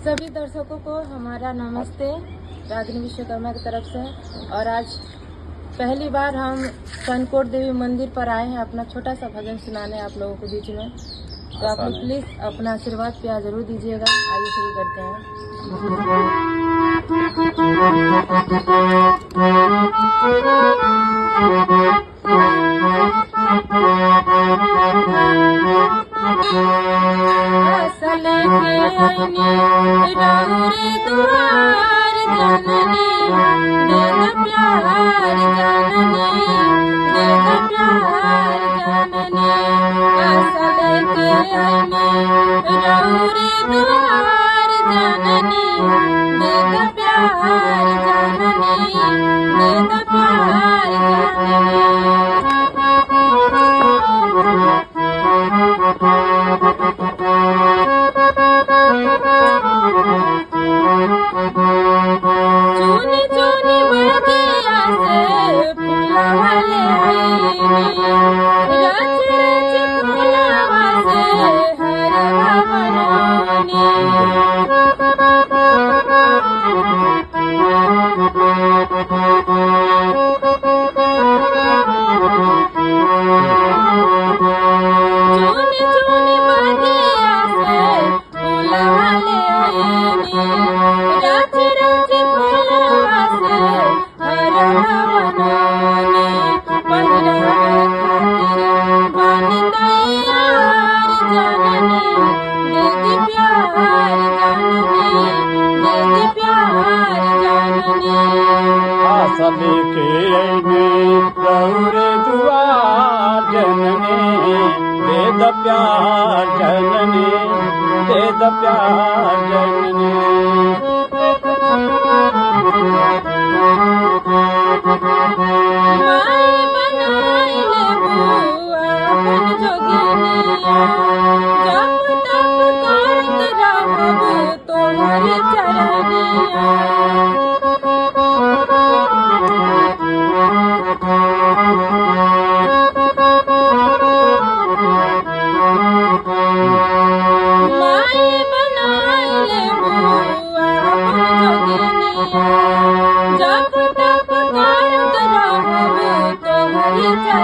सभी दर्शकों को हमारा नमस्ते रागिनी विश्वकर्मा की तरफ से। और आज पहली बार हम कनकोट देवी मंदिर पर आए हैं अपना छोटा सा भजन सुनाने आप लोगों के बीच में। तो आप लोग प्लीज अपना आशीर्वाद प्यार जरूर दीजिएगा। आइए शुरू करते हैं। रौरे दुआर जननी देद प्यार जननी देद प्यार जननी असल के रौरे दुआर जननी देद प्यार जननी देद प्यार चुनी चुनी बगिया से फुलवाले रच रच फुलवा से हरवा बनवानी चुनी चुनी बगिया से फुलवाले रच रच फुलवा से हरवा बनवानी पहिरा खातिर बन तैयार जननी देद प्यार जननी देद प्यार जननी आसल के रौरे दुआर जननी देद प्यार जननी देद प्यार जननी माई बनाइले बुआ बन जोगिनिया जब तक करत रहब तोहर चरनिया माई बनाइले बुआ बन जोगिनिया जब तक करत रहब तोहर चरनिया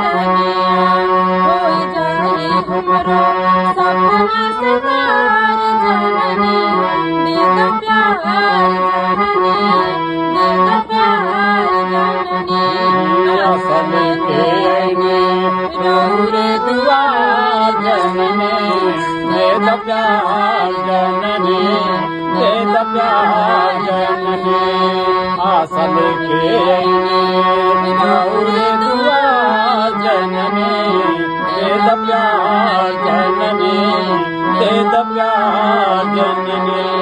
हो जाई हमरो सपना साकार जननी देद प्यार जननी देद प्यार जननी आसल के रौरे दुआर जननी देद प्यार जननी देद प्यार जननी आसल के रौरे दुआर जननी देद प्यार जननी देद प्यार जननी।